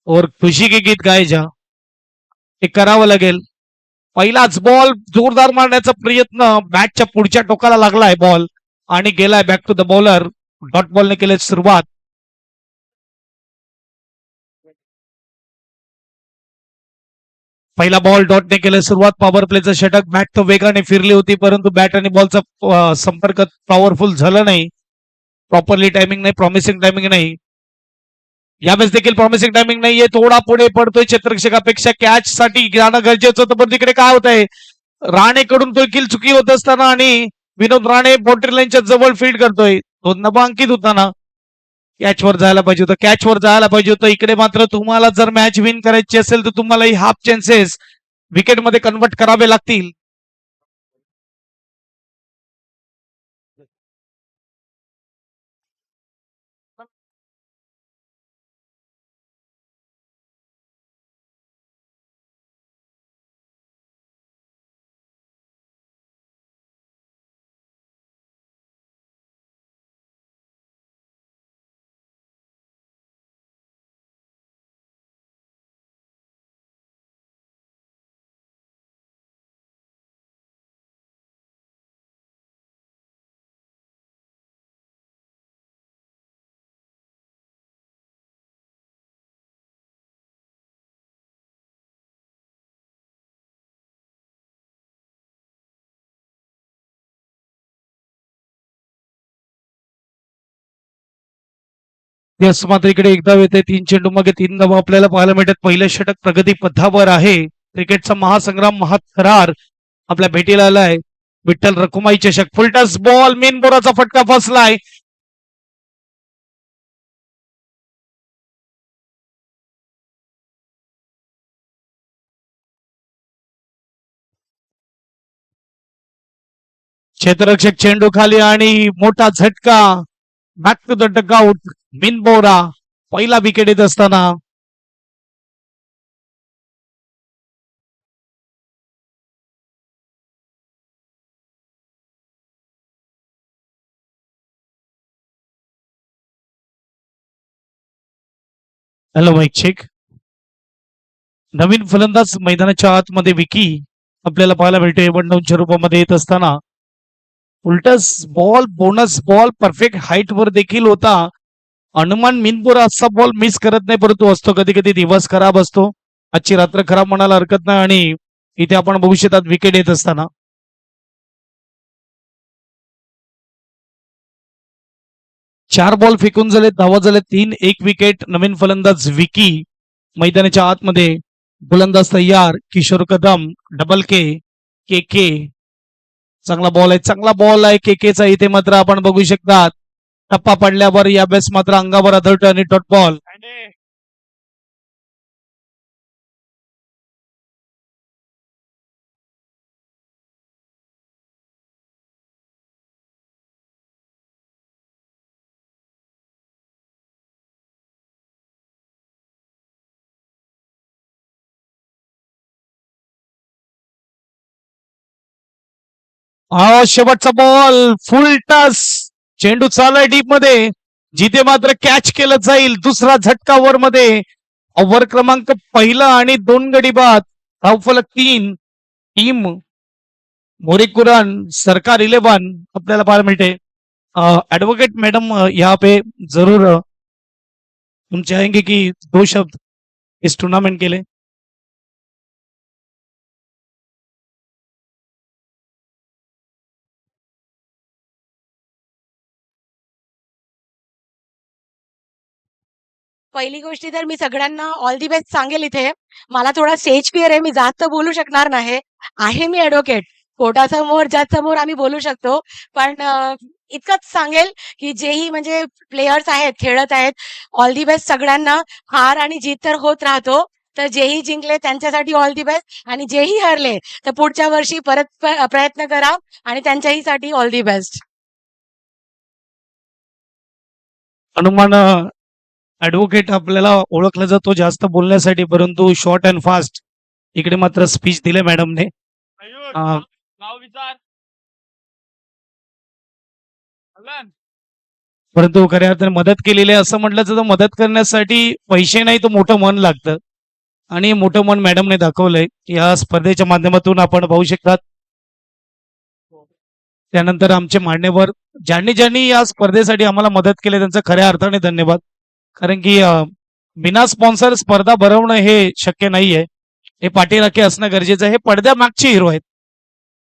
और खुशी के गीत गाए जा, हे करावं लागेल. पहिलाच बॉल जोरदार मारण्याचा प्रयत्न, बॅटच्या पुढच्या टोकाला लागलाय बॉल आणि गेलाय back to the bowler. Dot बॉलने केली सुरुवात. पहिला बॉल डॉटने केले सुरुवात. पॉवर प्लेचं षटक. बॅट तो वेगाने फिरली होती, परंतु बॅट आणि बॉलचा संपर्क पॉवरफुल झाला नाही. प्रॉपरली टायमिंग नाही, प्रॉमिसिंग टायमिंग नाही. यावेळेस देखील प्रॉमिसिंग टायमिंग नाहीये. थोडा पुढे पडतोय क्षेत्ररक्षकापेक्षा. कॅच साठी जाणं गरजेचं होतं, पण तिकडे काय होत आहे, राणेकडून देखील चुकी होत असताना आणि विनोद राणे बाउंड्री लाईनच्या जवळ फील्ड करतोय. तो नामांकित होताना कॅचवर जायला पाहिजे होतं, कॅचवर जायला पाहिजे होतं. इकडे मात्र तुम्हाला जर मॅच विन करायची असेल तर तुम्हाला ही हाफ चान्सेस विकेटमध्ये कन्वर्ट करावे लागतील. यस, मात्र इकडे एकदा येते. 3 चेंडू मागे 3 धावा आपल्याला पाहायला मिळतात. पहिलं षटक प्रगती पथावर आहे. क्रिकेटचा महासंग्राम, महाथरार आपल्या भेटीला आलाय. विठ्ठल रखुमाई चषक. फुलटस बॉल, मेन बोराचा फटका फसलाय. क्षेत्ररक्षक चेंडू खाली आणि मोठा झटका. Back to the dugout. मिन बोरा पहिला विकेट येत असताना हॅलो माईक चेक. नवीन फलंदाज मैदानाच्या आतमध्ये विकी आपल्याला पाहायला मिळते. 1 रूपामध्ये येत असताना उलटस ball, bonus ball perfect height वर देखील होता. हनुमान मिनपुरा असा बॉल मिस करत नाही, परंतु असतो कधी कधी दिवस खराब असतो. आजची रात्र खराब म्हणायला हरकत नाही. आणि इथे आपण बघू शकतात विकेट येत असताना 4 बॉल फेकून झाले, धावा झाले 3, 1 विकेट. नवीन फलंदाज विकी मैदानाच्या आतमध्ये. गोलंदाज तयार. किशोर कदम, डबल के, के के. चांगला बॉल आहे, चांगला बॉल आहे केकेचा. इथे मात्र आपण बघू शकतात टप्पा पडल्यावर यावेळेस मात्र अंगावर आदळतो आणि डॉट बॉल. हा शेवटचा बॉल, फुल टस. चेंडू चाललाय डीप मध्ये, जिथे मात्र कॅच केलं जाईल. दुसरा झटका वर मध्ये. ओव्हर क्रमांक पहिला आणि 2 गडी बाद. धावफलक 3. टीम मोरेकुरान सरकार 11 आपल्याला पाहायला मिळते. एडवोकेट मैडम यहाँ पे जरूर हम चाहेंगे कि 2 शब्द इस टूर्नामेंट के लिए. पहिली गोष्टी तर मी सगळ्यांना ऑल दी बेस्ट सांगेल इथे. मला थोडा स्टेज फिअर आहे. मी जास्त बोलू शकणार नाही. आहे मी ॲडव्होकेट. कोर्टासमोर, जजसमोर आम्ही बोलू शकतो. पण इतकंच सांगेल, की जेही म्हणजे प्लेयर्स आहेत, खेळत आहेत, ऑल दी बेस्ट सगळ्यांना. हार आणि जीत तर होत राहतो. तर जेही जिंकले त्यांच्यासाठी ऑल दी बेस्ट, आणि जेही हरले तर पुढच्या वर्षी परत प्रयत्न करा, आणि त्यांच्याहीसाठी all the best. Hanuman advocate आपल्याला ओळखला जातो जास्त बोलण्यासाठी, परंतु शॉर्ट अँड फास्ट इकडे मात्र स्पीच दिले मॅडमने. परंतु खऱ्या अर्थाने मदत केलेली आहे असं म्हटलं तर मदत करण्यासाठी पैसे नाही तर मोठं मन लागतं आणि मोठं मन मॅडमने दाखवलंय या स्पर्धेच्या माध्यमातून आपण पाहू शकतात. त्यानंतर आमचे मान्यवर ज्यांनी ज्यांनी या स्पर्धेसाठी आम्हाला मदत केली त्यांचं खऱ्या अर्थाने धन्यवाद. कारण की बिना स्पॉन्सर स्पर्धा भरवणं हे शक्य नाहीये. हे पाठीराखे असणं गरजेचं आहे. हे पडद्यामागचे हिरो आहेत.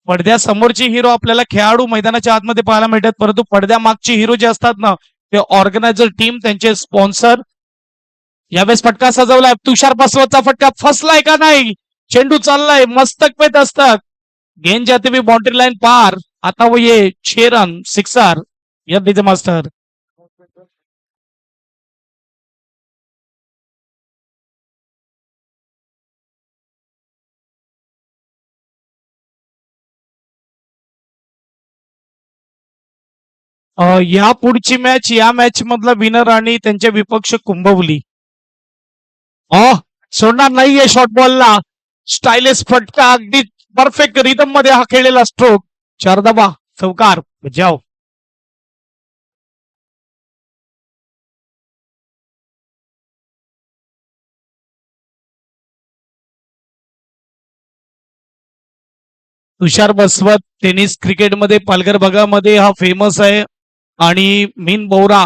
पडद्यासमोरचे हिरो आपल्याला खेळाडू मैदानाच्या आतमध्ये पाहायला मिळतात, परंतु पडद्यामागचे हिरो जे असतात ना ते ऑर्गनायझर टीम, त्यांचे स्पॉन्सर. यावेळेस फटका सजवलाय, तुषार बसवतचा फटका फसलाय का नाही, चेंडू चाललाय, मस्तक पे दस्तक, गेंद जाते हुए बाउंड्री लाइन पार. आता वो ये 6 रन सिक्सर. यह डीजे मास्टर. या पुढची मॅच या मॅच मधला विनर आणि त्यांचे विपक्ष कुंभवली. सोडणार नाहीये शॉर्ट बॉलला. स्टायलिश फटका, अगदी परफेक्ट रिदम मध्ये हा खेळलेला स्ट्रोक. 4 धावा, चौकार, जाओ. तुषार बसवत टेनिस क्रिकेटमध्ये पालघर भागामध्ये हा फेमस आहे आणि मीन बोरा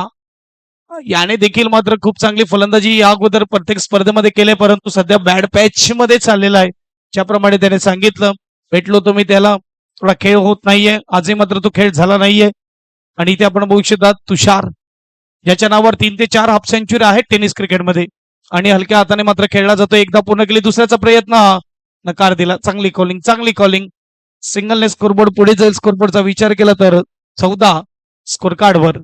याने देखील मात्र खूप चांगली फलंदाजी या अगोदर प्रत्येक स्पर्धेमध्ये केले, परंतु सध्या बॅड पॅच मध्ये चाललेला आहे. ज्याप्रमाणे त्याने सांगितलं, भेटलो तुम्ही त्याला, थोडा खेळ होत नाहीये, आजही मात्र तो खेळ झाला नाहीये. आणि इथे आपण बघू शकतात तुषार ज्याच्या नावावर 3 ते 4 हाफ सेंचुरी आहेत टेनिस क्रिकेटमध्ये आणि हलक्या हाताने मात्र खेळला जातो. एकदा पूर्ण केली, दुसऱ्याचा प्रयत्न नकार दिला. चांगली कॉलिंग, चांगली कॉलिंग. सिंगलने स्कोरबोर्ड पुढे जाईल. स्कोरबोर्डचा विचार केला तर 14 स्कोर कार्डवर.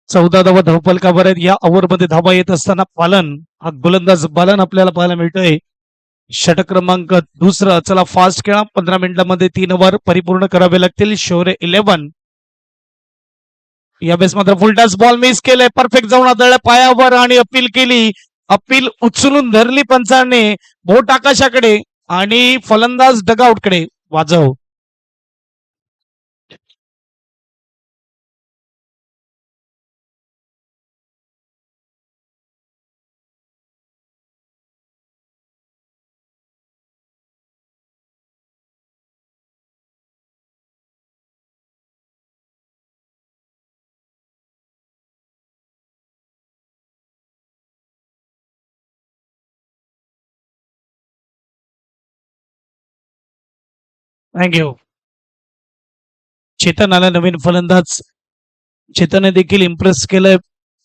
चौदा धावा धावफलकावर आहेत. या ओव्हरमध्ये धावा येत असताना पालन हा गोलंदाज बालन आपल्याला पाहायला मिळतोय. षटक क्रमांक दुसरं. चला फास्ट खेळा, 15 मिनिटांमध्ये 3 ओव्हर परिपूर्ण करावे लागतील. शौर्य 11. यावेळेस मात्र फुलटॉस बॉल मिस केलाय, परफेक्ट जाऊन आदळल्या पायावर आणि अपील केली. अपील उचलून धरली पंचाने बोट आकाशाकडे आणि फलंदाज डगआउटकडे. वाजव. थँक्यू. चेतन आला नवीन फलंदाज. चेतनने देखील इम्प्रेस केलंय,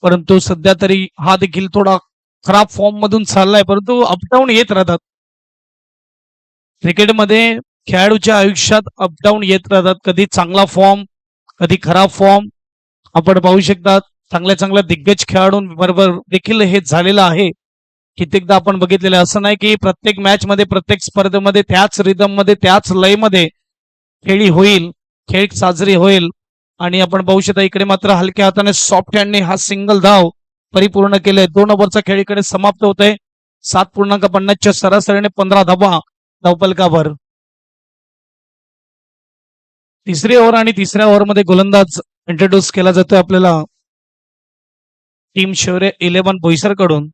परंतु सध्या तरी हा देखील थोडा खराब फॉर्म मधून चाललाय, परंतु अपडाऊन येत राहतात क्रिकेटमध्ये. खेळाडूच्या आयुष्यात अपडाऊन येत राहतात, कधी चांगला फॉर्म, कधी खराब फॉर्म. आपण पाहू शकता चांगल्या चांगल्या दिग्गज खेळाडूंबरोबर देखील हे झालेलं आहे. कित्येकदा आपण बघितलेलं असं नाही की प्रत्येक मॅच मध्ये, प्रत्येक स्पर्धेमध्ये त्याच रिदम मध्ये, त्याच लयमध्ये खेळी होईल, खेळ साजरी होईल. आणि आपण पाहू शकता इकडे मात्र हलक्या हाताने सॉफ्ट हँडने हा सिंगल धाव परिपूर्ण केले. 2 ओव्हरचा खेळ इकडे समाप्त होत आहे. 7.50च्या सरासरीने 15 धावा धावपलकावर. तिसरी ओव्हर आणि तिसऱ्या ओव्हरमध्ये गोलंदाज इंट्रोड्यूस केला जातोय आपल्याला टीम शौर्य 11 बोईसर कडून.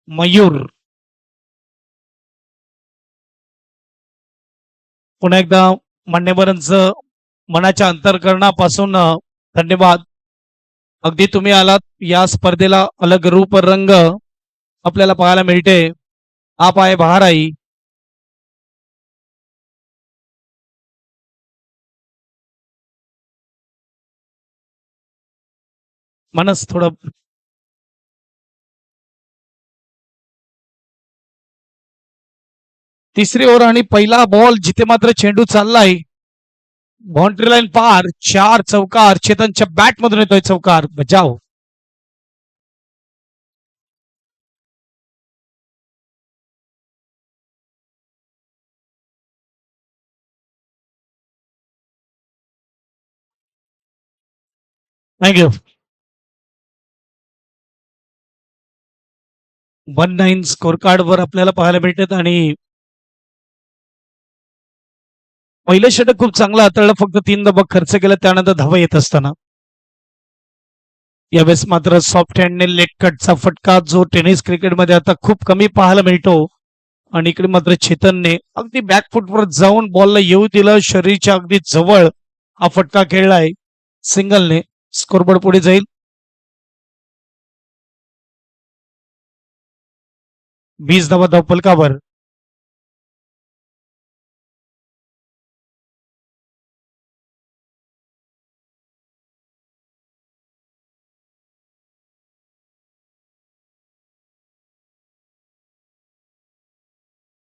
मयूर. पुन्हा एकदा मान्यवरांचं मनाच्या अंतरकरणापासून धन्यवाद. अगदी तुम्ही आलात, या स्पर्धेला अलग रूप रंग आपल्याला पाहायला मिळते. आप आए बाहर आई. मनस थोडं. तिसरी ओव्हर आणि पहिला बॉल जिथे मात्र चेंडू चाललाय बाउंड्री लाईन पार. 4 चौकार. चेतनच्या बॅट मधून येतोय चौकार. बजाव. थँक्यू. 1-9 स्कोर कार्ड वर आपल्याला पाहायला मिळतात आणि पहिलं षटक खूप चांगलं हाताळलं, फक्त 3 धावा खर्च केला त्यानंतर धावा येत असताना यावेळेस मात्र सॉफ्ट हँडने लेग कटचा फटका जो टेनिस क्रिकेटमध्ये आता खूप कमी पाहायला मिळतो आणि इकडे मात्र चेतनने अगदी बॅकफुटवर जाऊन बॉलला येऊ दिलं, शरीरच्या अगदी जवळ हा फटका खेळलाय सिंगलने. स्कोरबोर्ड पुढे जाईल 20 धावा धावफलकावर.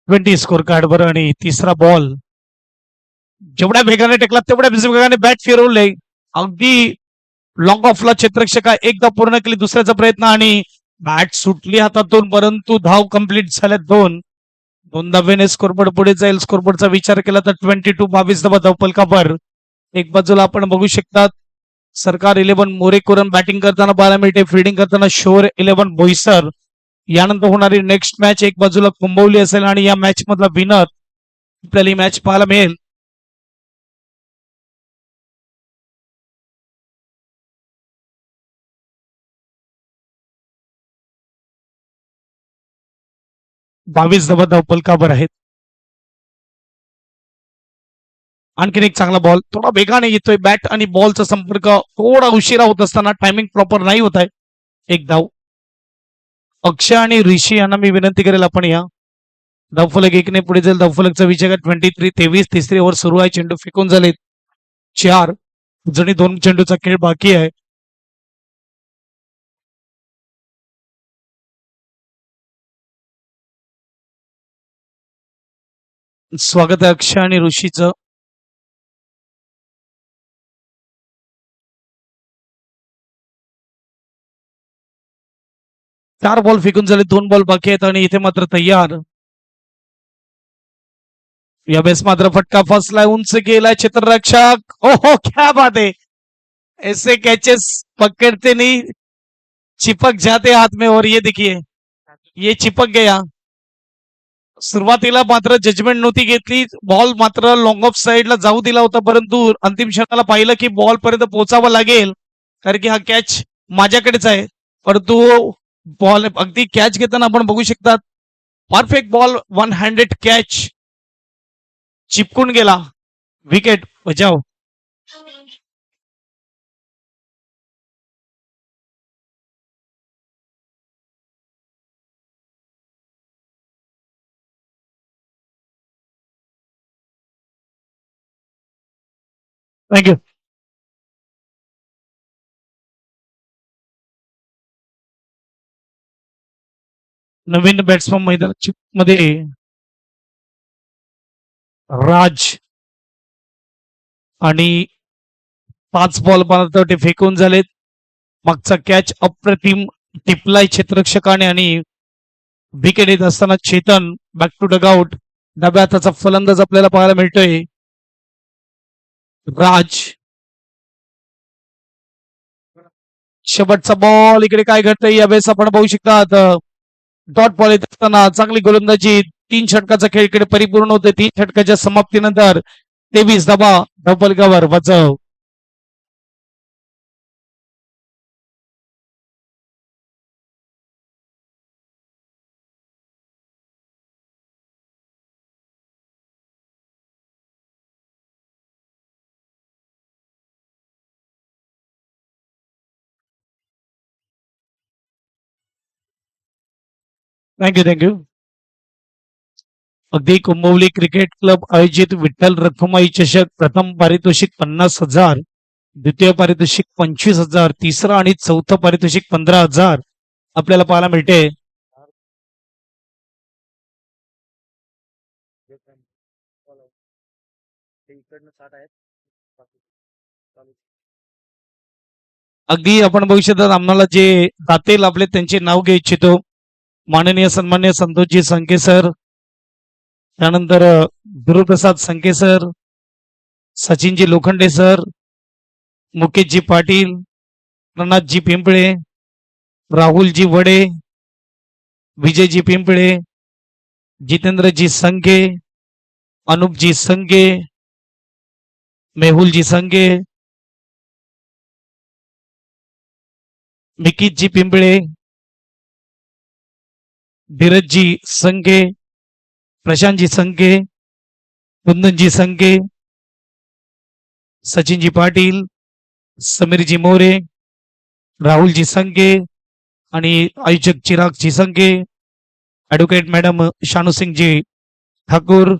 ट्वेंटी स्कोर कार्डवर आणि तिसरा बॉल जेवढ्या वेगाने टेकला तेवढ्या वेगाने बॅट फिरवले. अगदी लॉंग ऑफला क्षेत्ररक्षका एकदा पूर्ण केली, दुसऱ्याचा प्रयत्न आणि बॅट सुटली हातातून, परंतु धाव कंप्लीट झाल्या 2 धावेने स्कोरबोर्ड पुढे जाईल. स्कोरबोर्डचा विचार केला तर 22 धावा धावफलकावर. एक बाजूला आपण बघू शकतात सरकार 11 मोरेकुरन बॅटिंग करताना पाहायला मिळते, फिल्डिंग करताना शोर 11 बोईसर. यानंतर होणारी नेक्स्ट मॅच एक बाजूला कुंभवली असेल आणि या मॅच मधला विनर आपल्याला ही मॅच पाहायला मिळेल. बावीस धावा धावफलकावर आहेत. आणखीन एक चांगला बॉल थोडा वेगाने येतोय, बॅट आणि बॉलचा संपर्क थोडा उशिरा होत असताना टायमिंग प्रॉपर नाही होत आहे. एक धाव. अक्षय आणि ऋषी यांना मी विनंती करेल आपण या धावफलक एकने पुढे जाईल. धावफलकचा विजय 23 तिसरी ओव्हर सुरू आहे, चेंडू फेकून झालेत 4 जणी 2 चेंडूचा खेळ बाकी आहे. स्वागत आहे अक्षय आणि ऋषीचं. चार बॉल फेकून झाले, 2 बॉल बाकी आहेत आणि इथे मात्र तयार. यावेळेस मात्र फटका फसलाय, उंच गेलाय क्षेत्ररक्षक. ओहो क्या बात है, ऐसे कैचेस पकड़ते नहीं, चिपक जाते हाथ में. और ये देखिए ये चिपक गया. सुरुवातीला मात्र जजमेंट नव्हती घेतली, बॉल मात्र लॉंग ऑफ साईडला जाऊ दिला होता, परंतु अंतिम क्षणाला पाहिलं की बॉल पर्यंत पोहोचावं लागेल कारण की हा कॅच माझ्याकडेच आहे. परंतु बॉल अगदी कॅच घेताना आपण बघू शकतात परफेक्ट बॉल, 1 हँडेड कॅच, चिपकून गेला. विकेट बजाव. थँक्यू. नवीन बॅट्समन मैदानात मध्ये राज आणि 5 बॉल मला ते फेकून झालेत. मागचा कॅच अप्रतिम टिपलाय क्षेत्ररक्षकाने आणि विकेट येत असताना चेतन बॅक टू डगआउट. डाव्या हाताचा फलंदाज आपल्याला पाहायला मिळतोय राज. शेवटचा बॉल, इकडे काय घडतंय यावेळेस आपण बघू शकतात डॉट बॉल येत असताना चांगली गोलंदाजी, 3 षटकाचा खेळ इकडे परिपूर्ण होते. 3 षटकाच्या समाप्तीनंतर 23 धावा धावफलकावर वाजव. थँक्यू. अगदी कुंभवली क्रिकेट क्लब आयोजित विठ्ठल रखुमाई चषक, प्रथम पारितोषिक 50,000, द्वितीय पारितोषिक 25,000, तिसरं आणि चौथं पारितोषिक 15,000 आपल्याला पाहायला मिळते. अगदी आपण बघू शकता आम्हाला जे दाते लाभले त्यांचे नाव घ्या इच्छितो. माननीय सन्मान्य संतोषजी संके सर, त्यानंतर गुरुप्रसाद संके सर, सचिनजी लोखंडे सर, मुकेशजी पाटील, प्रणातजी पिंपळे, राहुलजी वडे, विजयजी पिंपळे, जितेंद्रजी संगे, अनुपजी संगे, मेहुलजी संगे, मिकीतजी पिंपळे, धीरजजी संगे, प्रशांतजी संगे, कुंदनजी संगे, सचिनजी पाटील, समीरजी मोरे, राहुलजी संगे आणि आयोजक Chiragji Sange, advocate madam Shanusinghji Thakur,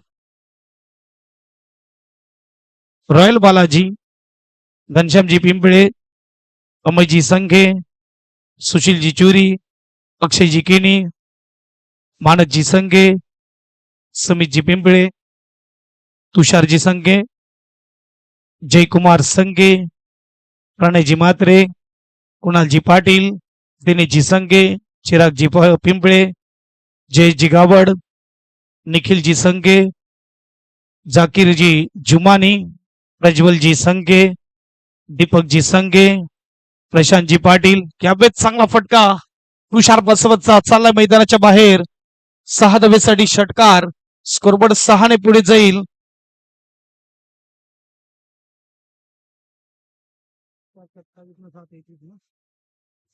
royal Balaji, Ghanshyamji Pimple, Amayji Sanghe, Sushilji चुरी, अक्षयजी किनी, मानसजी संघे, समितजी पिंपळे, तुषारजी संघे, जयकुमार संघे, प्रणयजी म्हात्रे, कुणालजी पाटील, दिनेशजी संघे, चिरागजी पिंपळे, जयजी गावड, निखिलजी संघे, जाकीरजी जुमानी, प्रज्वलजी संघे, दीपकजी संघे, प्रशांतजी पाटील. कॅबेत चांगला फटका तुषार बसवतचा चालला मैदानाच्या बाहेर. 6 धावेसाठी षटकार. स्कोरबोर्ड 6 ने पुढे जाईल.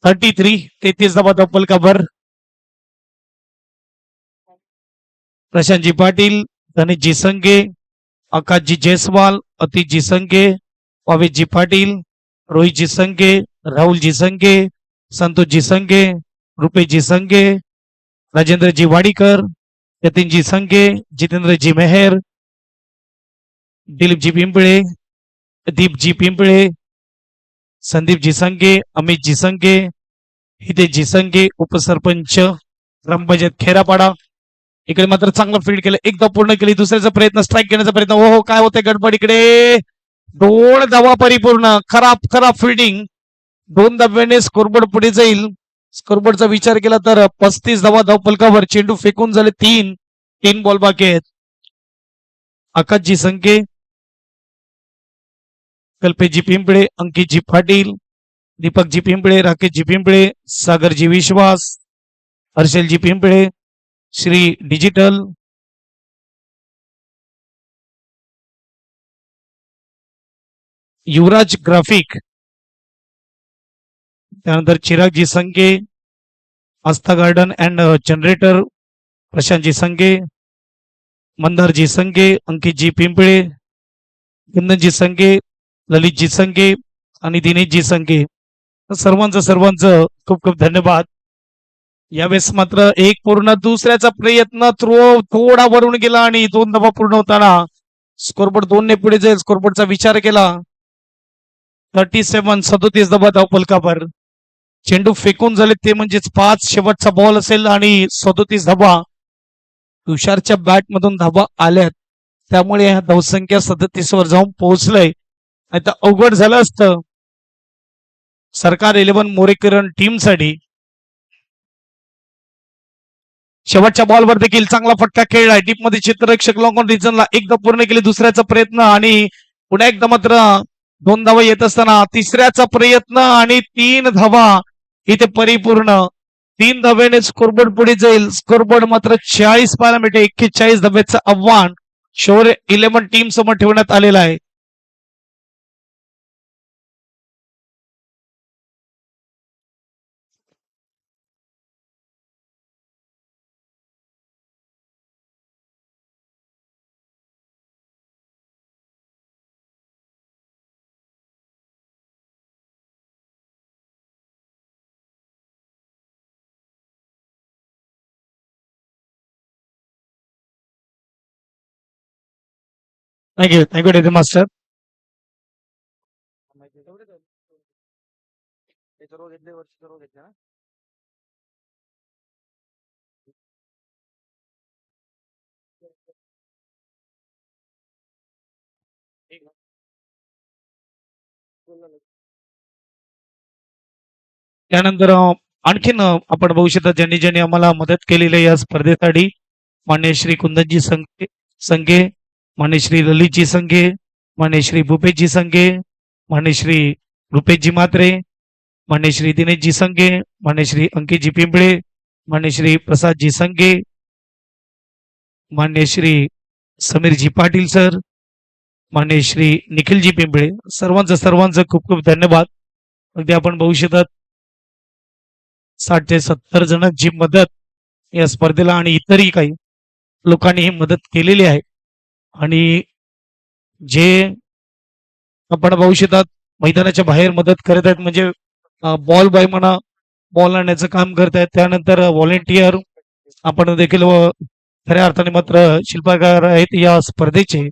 $33 33 धावा डबल कव्हर. प्रशांतजी पाटील, धनेशजी संघे, आकाशजी जयस्वाल, अतिशजी संघे, पावेशजी पाटील, रोहितजी संघे, राहुलजी संघे, संतोषजी संघे, रुपेशजी संघे, राजेंद्रजी वाडीकर, यतीनजी संघे, जितेंद्रजी मेहर, दिलीपजी पिंपळे, दीपजी पिंपळे, संदीपजी संघे, अमितजी संघे, हितेशजी संघे, उपसरपंच ग्रामपंचायत खेरापाडा. इकडे मात्र चांगलं फील्ड केलं, एकदा पूर्ण केली. दुसऱ्याचा प्रयत्न, स्ट्राईक घेण्याचा प्रयत्न. हो काय होतंय गडबड इकडे. 2 धावा परिपूर्ण. खराब फिल्डिंग. 2 धाब्याने स्कोरबोर्ड पुढे जाईल. स्कोरबोर्डचा विचार केला तर 35 धावा धावफलकावर. चेंडू फेकून झाले 3 बॉल बाकी आहेत. आकाशजी संघे, कल्पेशजी पिंपळे, अंकितजी पाटील, दीपकजी पिंपळे, राकेशजी पिंपळे, सागरजी विश्वास, हर्षलजी पिंपळे, श्री डिजिटल, युवराज ग्राफिक, त्यानंतर चिरागजी संघे, आस्था गार्डन अँड जनरेटर, प्रशांतजी संघे, मंदारजी संघे, अंकितजी पिंपळे, कुंदनजी संघे, ललितजी संघे आणि दिनेशजी संघे. सर्वांचं खूप खूप धन्यवाद. यावेळेस मात्र एक पूर्ण. दुसऱ्याचा प्रयत्न थोडा वरून गेला आणि 2 धावा पूर्ण होताना स्कोरबोर्ड 2 ने पुढे जाईल. स्कोरबोर्डचा विचार केला. 37 धावा धावफलकावर. चेंडू फेकून झाले ते म्हणजेच 5 शेवटचा बॉल असेल आणि 37 धावा तुषारच्या बॅट मधून धावा आल्यात. त्यामुळे ह्या धावसंख्या 37 वर जाऊन पोहोचलंय. आता अवघड झालं असतं सरकार 11 मोरेकरण टीम साठी. शेवटच्या बॉलवर देखील चांगला फटका खेळलाय. डीप मध्ये क्षेत्ररक्षक लॉंग ऑन रिजनला एकदा पूर्ण केले. दुसऱ्याचा प्रयत्न आणि पुन्हा एकदा मात्र 2 धावा येत असताना तिसऱ्याचा प्रयत्न आणि 3 धावा इथे परिपूर्ण. 3 धाव्याने स्कोरबोर्ड पुढे जाईल. स्कोरबोर्ड मात्र 40 पाहायला मिळते. 41 धाव्याचं आव्हान शोर 11 टीम समोर ठेवण्यात आलेलं आहे. Thank you Daisy master. त्यानंतर आणखीन आपण बघू शकता ज्यांनी आम्हाला मदत केलेली आहे या स्पर्धेसाठी. मान्य श्री कुंदनजी संघे, मान्य श्री ललितजी संघे, मान्य श्री भूपेशजी संघे, मान्य श्री रुपेशजी म्हात्रे, मान्य श्री दिनेश जी संगे, मान्य श्री अंकित जी पिंपळे, मान्य श्री प्रसाद जी संगे, मान्य श्री समीर जी पाटील सर, मान्य श्री निखिल जी पिंपळे, सर्वांचं खूप खूप धन्यवाद. अगदी आपण बघू शकतात 60 ते 70 जणांची मदत या स्पर्धेला आणि इतरही काही लोकांनी ही मदत केलेली आहे. आणि जे आपण बघू शकतात मैदानाच्या बाहेर मदत करत आहेत, म्हणजे बॉल बॉय म्हणा, बॉल आणण्याचं काम करत आहेत, त्यानंतर व्हॉलेंटियर आपण देखील खऱ्या अर्थाने मात्र शिल्पकार आहेत या स्पर्धेचे.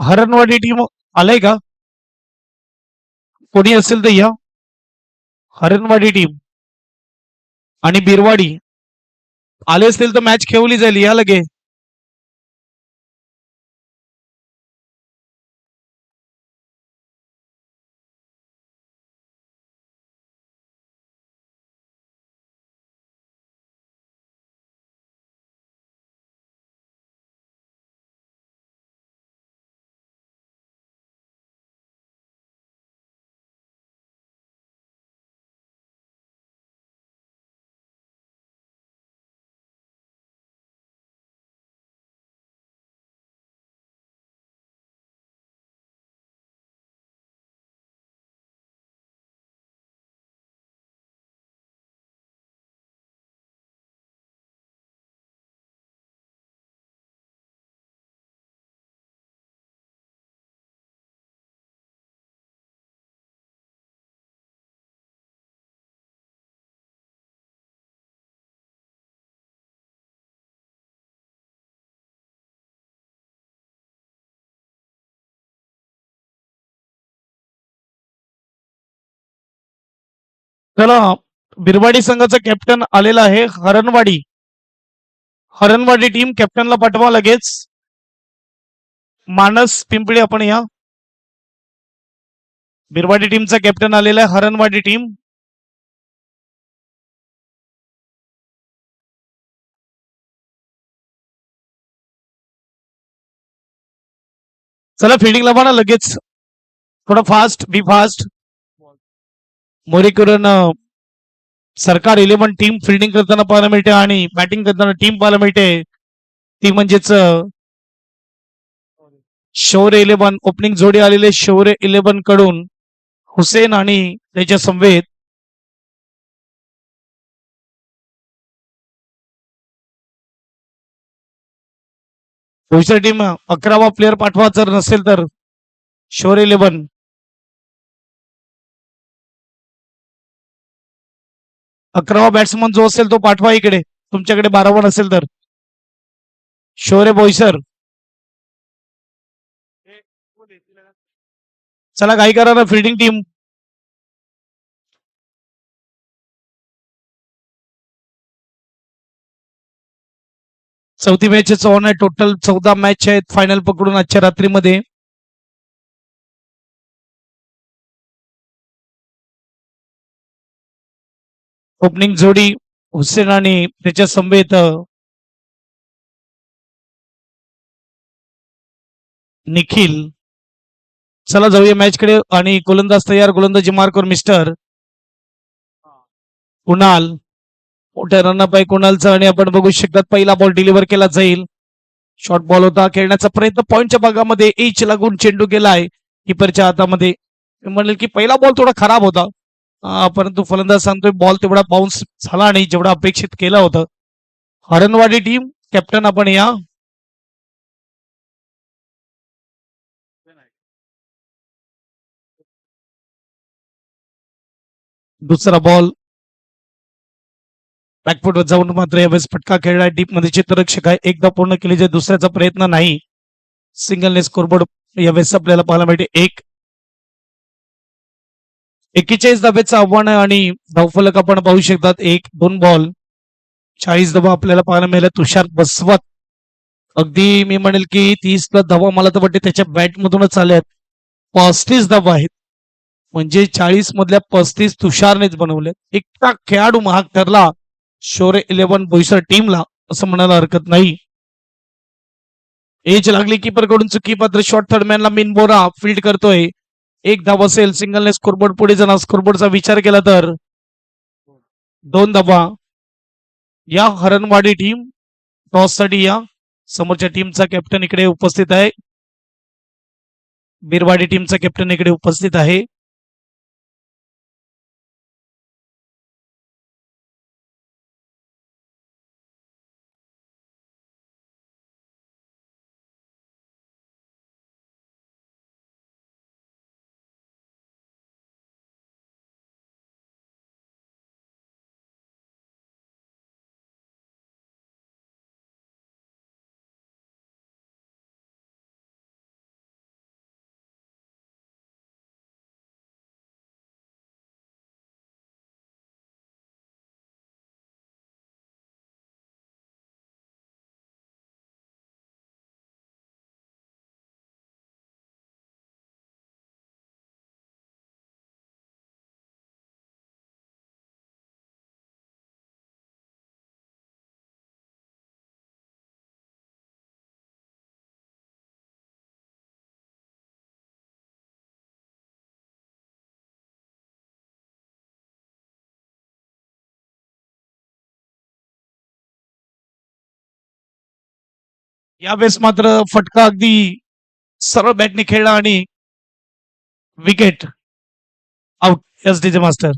हरणवाडी टीम आलाय का? कोणी असेल तर या. हरणवाडी टीम आणि बिरवाडी आले असतील तर मॅच खेळवली जाईल, या लगे. चला, बिरवाडी संघाचा कॅप्टन आलेला आहे. हरणवाडी टीम कॅप्टनला पाठवा लगेच. मानस पिंपळे आपण या. बिरवाडी टीमचा कॅप्टन आलेला आहे. हरणवाडी टीम चला फिल्डिंगला म्हणा लगेच, थोडं फास्ट, बी फास्ट. मोरेकरण सरकार 11 टीम फिल्डिंग करताना पाहायला मिळते आणि बॅटिंग करताना टीम पाहायला मिळते. ती म्हणजेच शौर्य 11 ओपनिंग जोडी आलेले शौर्य 11 कडून हुसेन आणि त्याच्या समवेत पुढच्या टीम 11वा प्लेअर पाठवा जर नसेल तर. शौर्य 11 11वा बॅट्समन जो असेल तो पाठवा इकडे, तुमच्याकडे 12वा नसेल तर. शौर्य बोईसर, चला काय करा ना फिल्डिंग टीम. चौथी मॅच ऑन आहे. टोटल 14 मॅच आहेत फायनल पकडून आजच्या रात्रीमध्ये. ओपनिंग जोडी हुसेन आणि त्याच्या समवेत निखिल. चला जाऊया मॅच कडे. आणि गोलंदाज तयार, गोलंदाजी मार्कवर मिस्टर कुणाल. मोठ्या रनअप आहे कुणालचा आणि आपण बघू शकतात पहिला बॉल डिलिव्हर केला जाईल. शॉर्ट बॉल होता, खेळण्याचा प्रयत्न पॉइंटच्या भागामध्ये एच लागून चेंडू गेलाय किपरच्या हातामध्ये. म्हणेल की पहिला बॉल थोडा खराब होता, परंतु फलंदाज सांगतोय बॉल तेवढा बाउन्स झाला नाही जेवढा अपेक्षित केलं होतं. हरणवाडी टीम कॅप्टन आपण या. दुसरा बॉल बॅकफुटवर जाऊन मात्र यावेळेस फटका खेळलाय. डीप मध्ये चित्ररक्षक आहे, एकदा पूर्ण केली जे दुसऱ्याचा प्रयत्न नाही. सिंगलने स्कोरबोर्ड यावेळेस आपल्याला पाहायला मिळते 41 धाब्याचं आव्हान आहे आणि धावफलक आपण पाहू शकतात 1-2 बॉल 40 धावा आपल्याला पाहायला मिळाल्या तुषार बसवत. अगदी मी म्हणेल की 30 धावा मला तर वाटते त्याच्या बॅटमधूनच आल्यात. 35 धावा आहेत. म्हणजे 40 मधल्या 35 तुषारनेच बनवले. एकटा खेळाडू महाग ठरला शोरे 11 बोईसर टीमला असं म्हणायला हरकत नाही. एज लागली कीपर कडून चुकी पात्र शॉट थर्डमॅनला मिनबोरा फील्ड करतोय. एक धाव असेल सिंगलने स्कोरबोर्ड पुढे जाणार स्कोरबोर्डचा विचार केला तर 2 धावा. या हरणवाडी टीम टॉस साठी या समोरच्या टीमचा कॅप्टन इकडे उपस्थित आहे. बिरवाडी टीमचा कॅप्टन इकडे उपस्थित आहे. यावेळेस मात्र फटका अगदी सरळ बॅटने खेळला आणि wicket out. S D master.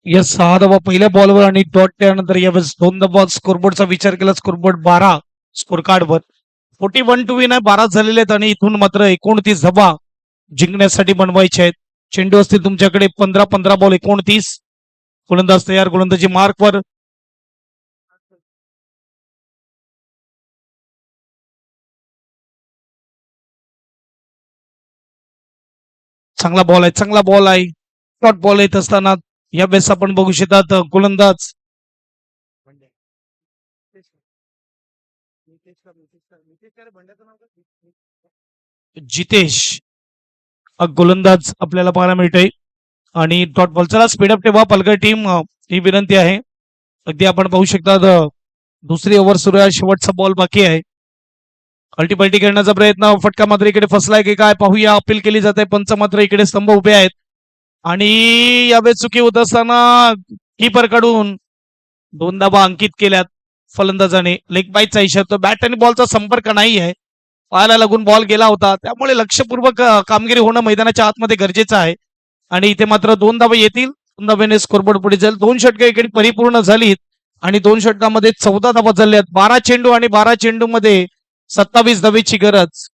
Yes 6 धावा पहिल्या बॉलवर आणि डॉट त्यानंतर यावेळेस 2 धावा स्कोरबोर्डचा विचार केला स्कोरबोर्ड 12 स्कोर कार्डवर 41 टू विन आहे 12 झालेले आहेत आणि इथून मात्र 29 धावा जिंकण्यासाठी बनवायचे आहेत. चेंडू असतील तुमच्याकडे 15 बॉल 29. गोलंदाज तयार गोलंदाजी मार्कवर चांगला बॉल आहे चांगला बॉल आहे शॉर्ट बॉल येत असताना या वेळेस आपण बघू शकतात गोलंदाज जितेश गोलंदाज आपल्याला पाहायला मिळतोय आणि डॉट बॉल चला स्पीडअप ठेवा पालघर टीम ही विनंती आहे. अगदी आपण पाहू शकता दुसरी ओव्हर सुरू आहे शेवटचा बॉल बाकी आहे. अल्टीपल्टी करण्याचा प्रयत्न फटका मात्र इकडे फसलाय की काय पाहूया अपील केली जाते पंच मात्र इकडे स्तंभ उभे आहेत आणि यावेळेस चुकी होत असताना कीपर कडून 2 धावा अंकित केल्यात फलंदाजाने लेग बाईटचा इशारा बॅट आणि बॉलचा संपर्क नाही आहे पायाला लागून बॉल गेला होता त्यामुळे लक्षपूर्वक कामगिरी होणं मैदानाच्या आतमध्ये गरजेचं आहे आणि इथे मात्र 2 धावा येतील 2 धाब्याने स्कोरबोर्ड पुढे जाईल 2 षटकं इकडे परिपूर्ण झालीत आणि 2 षटकामध्ये 14 धावा झाल्यात 12 चेंडू आणि 12 चेंडू मध्ये 27 धावेची गरज.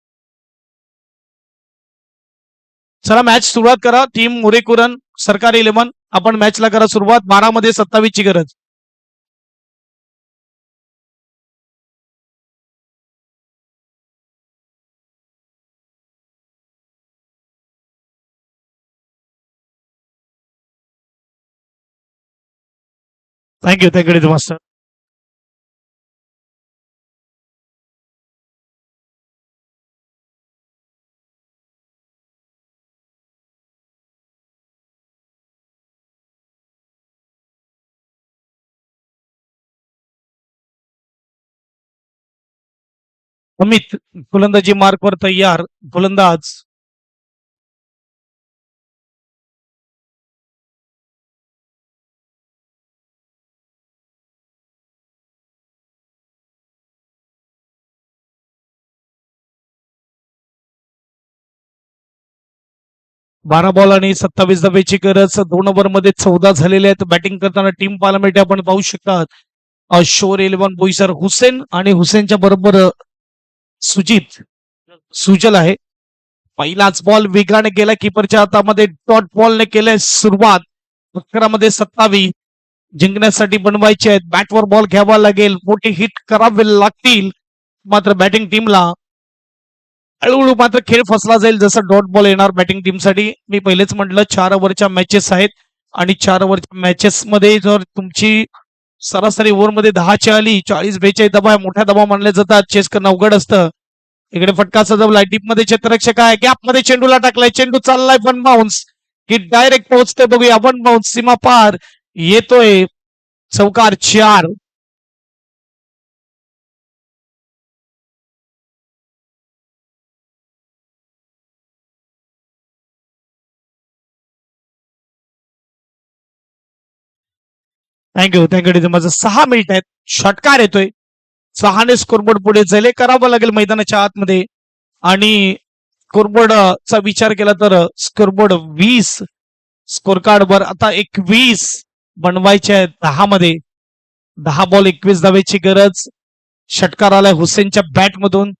चला मॅच सुरुवात करा टीम मोरेकुरन सरकार 11 आपण मॅचला करा सुरुवात 12 मध्ये 27 ची गरज. Thank you master. अमित गोलंदाजी मार्कवर तयार गोलंदाज 12 बॉल आणि 27 धावेची गरज 2 ओव्हर मध्ये 14 झालेले आहेत बॅटिंग करताना टीम पाहायला मिळते आपण पाहू शकतात शोर 11 बोईसर हुसेन आणि हुसेनच्या बरोबर सुजित सुजल आहे. पहिलाच बॉल वेगाने गेला कीपरच्या हातामध्ये डॉट बॉलने केलंय सुरुवात 11 मध्ये 27 जिंकण्यासाठी बनवायचे आहेत बॅटवर बॉल घ्यावा लागेल मोठे हिट करावे लागतील मात्र बॅटिंग टीमला हळूहळू मात्र खेळ फसला जाईल जसं डॉट बॉल येणार बॅटिंग टीमसाठी मी पहिलेच म्हटलं 4 ओव्हरच्या मॅचेस आहेत आणि 4 ओव्हरच्या मॅचेस मध्ये जर तुमची सरासरी ओव्हरमध्ये 10 आली 40-42 दबा मोठ्या दबा मानले जातात चेस करणं अवघड असतं. इकडे फटका सजवलाय डीप मध्ये क्षेत्ररक्षक आहे गॅप मध्ये चेंडूला टाकलाय चेंडू चाललाय वन बाउन्स की डायरेक्ट पोहोचते बघूया वन बाउन्स सीमा पार येतोय चौकार 4. थँक्यू माझं 6 मिनिट आहेत षटकार येतोय 6ने स्कोरबोर्ड पुढे जाईल करावं लागेल मैदानाच्या आतमध्ये आणि स्कोरबोर्ड चा विचार केला तर स्कोरबोर्ड 20 स्कोर कार्ड वर आता 21 बनवायचे आहेत 10 मध्ये 10 बॉल 21 धावेची गरज षटकार आलाय हुसेनच्या बॅट मधून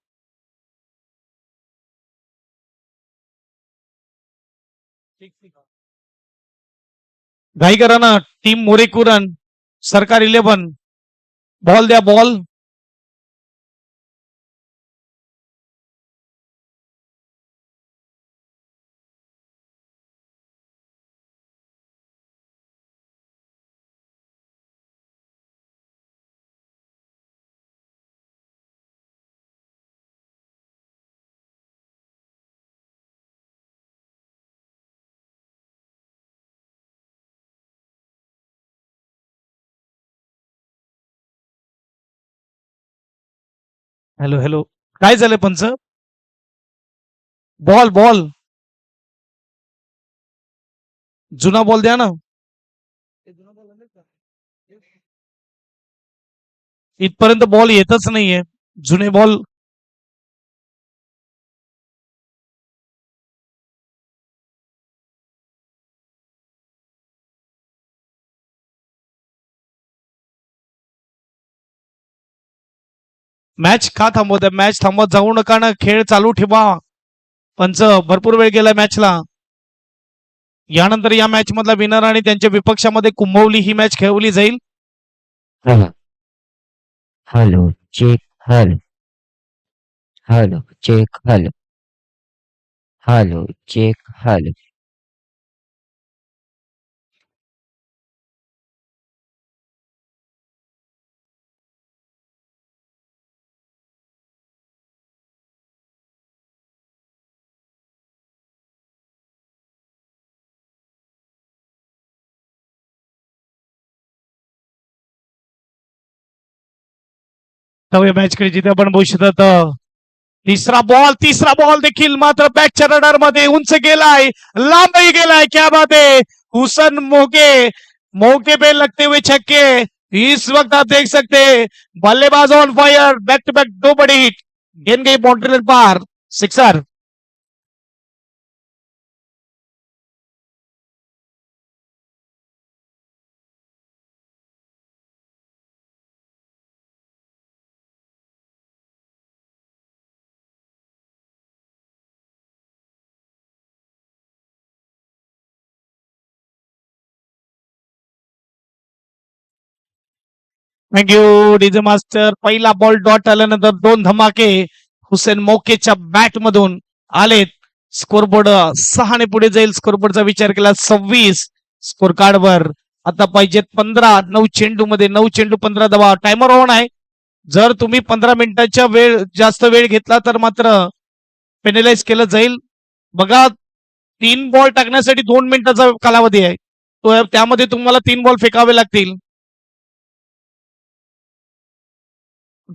घाई करा ना टीम मोरेकुरन सरकार 11 बॉल द्या बॉल हॅलो हॅलो काय झालं पंच बॉल बॉल जुना बॉल द्या ना इथपर्यंत बॉल येतच नाहीये जुने बॉल मॅच का थांबवत आहे? मॅच थांबवत जाऊ नका ना, खेळ चालू ठेवा. पंच भरपूर वेळ गेला मॅचला. यानंतर या मॅच मधला विनर आणि त्यांच्या विपक्षामध्ये कुंभवली ही मॅच खेळवली जाईल. Hello hello check hello hello check hello hello check hello match जिथे आपण बघू शकतात. तिसरा बॉल देखील मात्र बॅकच्या रडार मध्ये उंच गेलाय, लांबही गेलाय. क्या बात है हुसन मोके, मौके पे लगते हुए छक्के. इस वक्त आप देख सकते हैं बल्लेबाज on fire, back to back 2 बड़े हिट, गेंद गई बाउंड्री पार, सिक्सर. Thank you DJ master. पहिला बॉल डॉट आल्यानंतर 2 धमाके हुसेन मोकेच्या बॅट मधून आलेत. स्कोरबोर्ड 6 ने पुढे जाईल. स्कोरबोर्डचा विचार केला 26 स्कोर कार्डवर. आता पाहिजेत 15. 9 चेंडू मध्ये 9 चेंडू 15 धावा. टायमर ऑन आहे. जर तुम्ही 15 मिनिटांच्या जास्त वेळ घेतला तर मात्र पेनलाइज केलं जाईल. बघा 3 बॉल टाकण्यासाठी 2 मिनिटाचा कालावधी आहे. तो त्यामध्ये तुम्हाला 3 बॉल फेकावे लागतील.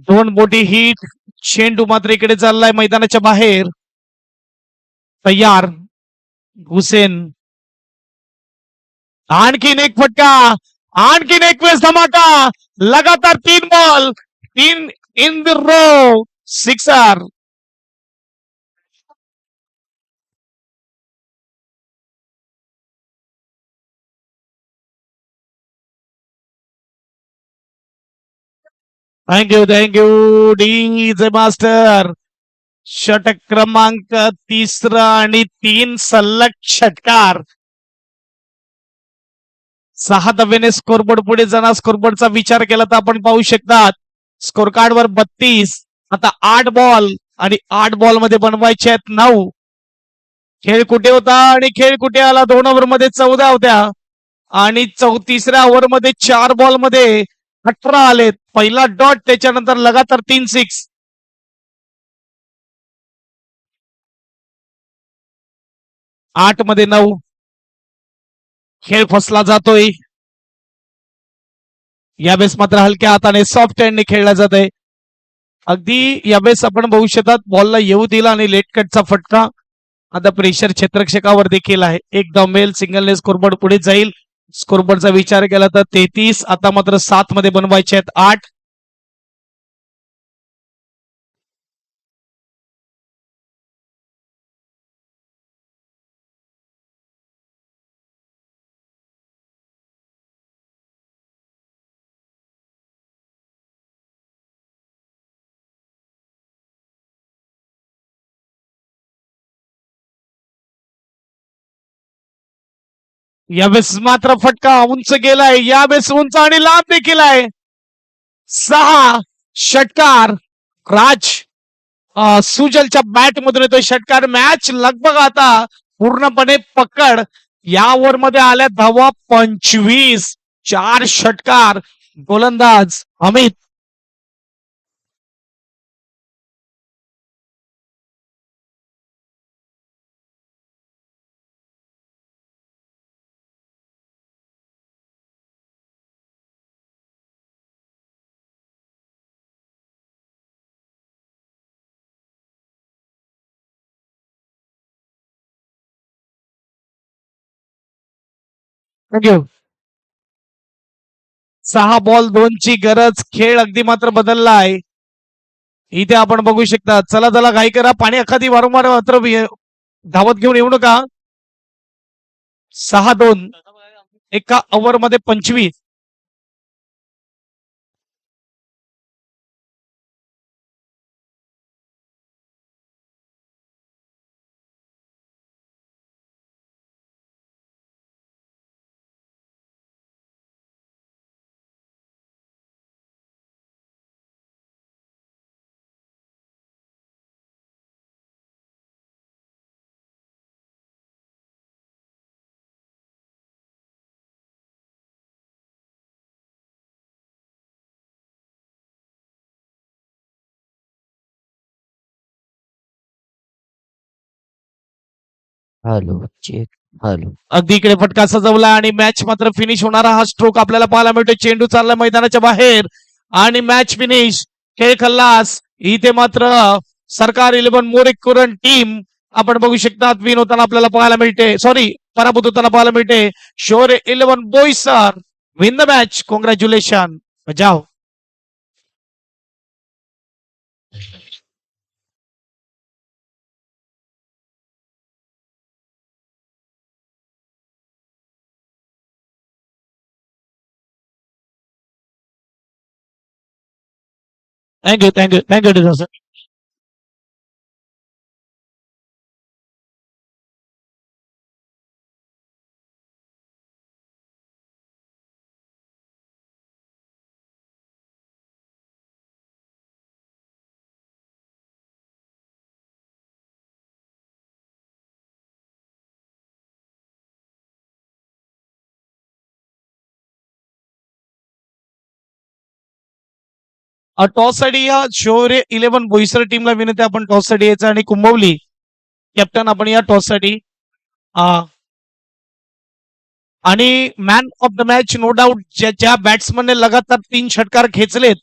2 बोटी हिट. चेंडू मात्र इकडे चाललाय मैदानाच्या बाहेर. तयार हुसेन. आणखीन एक फटका, आणखीन एक वेळेस धमाका. लगातार 3 ball, 3 in the row, sixer. Thank you DJ master. षटक क्रमांक 3 आणि 3 सलग षटकार. 6 धावेने स्कोरबोर्ड पुढे जाणार. स्कोरबोर्डचा विचार केला तर आपण पाहू शकतात स्कोर कार्डवर 32. आता 8 बॉल आणि 8 बॉल मध्ये बनवायचे आहेत 9. खेळ कुठे होता आणि खेळ कुठे आला? 2 ओव्हर मध्ये 14 होत्या आणि 34 ओव्हर मध्ये 4 बॉल मध्ये 18 आलेत. पहिला डॉट, त्याच्यानंतर लगातार 3 सिक्स. 8 मध्ये 9. खेळ फसला जातोय. यावेळेस मात्र हलक्या हाताने सॉफ्ट हँडने खेळला जात आहे. अगदी यावेळेस आपण बघू शकतात बॉलला येऊ दिला आणि लेट कटचा फटका. आता प्रेशर क्षेत्ररक्षकावर देखील आहे. एक धाव सिंगलने स्कोरबोर्ड पुढे जाईल. स्कोरबोर्डचा विचार केला तर 33. आता मात्र 7 मध्ये बनवायचे आहेत 8. यावेळेस मात्र फटका उंच गेलाय. यावेळेस उंच आणि लांब देखील आहे. 6 षटकार. राज सुजलच्या बॅट मधून येतोय षटकार. मॅच लगभग आता पूर्णपणे पकड. या ओव्हर मध्ये आल्या धावा 25. 4 षटकार. गोलंदाज अमित. थँक्यू. 6 बॉल 2 ची गरज. खेळ अगदी मात्र बदलला आहे. इथे आपण बघू शकता. चला चला घाई करा. पाणी एखादी वारंवार मात्र धावत घेऊन येऊ नका. 6-2. एका ओव्हर मध्ये 25. हॅलो चेक हॅलो अगदी इकडे फटका सजवला आणि मॅच मात्र फिनिश होणारा हा स्ट्रोक आपल्याला पाहायला मिळतोय. चेंडू चालला मैदानाच्या बाहेर आणि मॅच फिनिश. खेळ खल्लास. इथे मात्र सरकार 11 मोरेकुरण टीम आपण बघू शकता विन होताना आपल्याला पाहायला मिळते. सॉरी, पराभूत होताना पाहायला मिळते. Shaurya 11 Boisar win the match. Congratulation. जाओ. Thank you sir. टॉस साठी या शौर्य 11 बोईसर टीमला विनंती आपण टॉस साठी यायचं आणि कुंभवली कॅप्टन आपण या टॉस साठी आणि man of the match no doubt ज्या बॅट्समनने लगातार 3 षटकार खेचलेत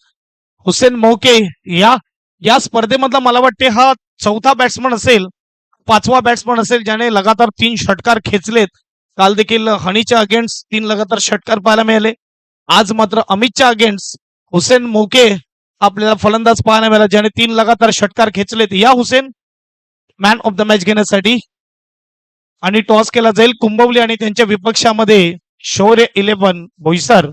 हुसेन मौके या स्पर्धेमधला मला वाटते हा चौथा बॅट्समन असेल, 5वा बॅट्समन असेल ज्याने लगातार 3 षटकार खेचलेत. काल देखील हनीच्या अगेन्स्ट 3 लगातार षटकार पाहायला मिळाले. आज मात्र अमितच्या अगेन्स्ट हुसेन मौके आपल्याला फलंदाज पाहायला मिळाला ज्याने 3 लगातार षटकार खेचलेत. या Hussain man of the match घेण्यासाठी आणि टॉस केला जाईल कुंभवली आणि त्यांच्या विपक्षामध्ये शौर्य 11 बोईसर.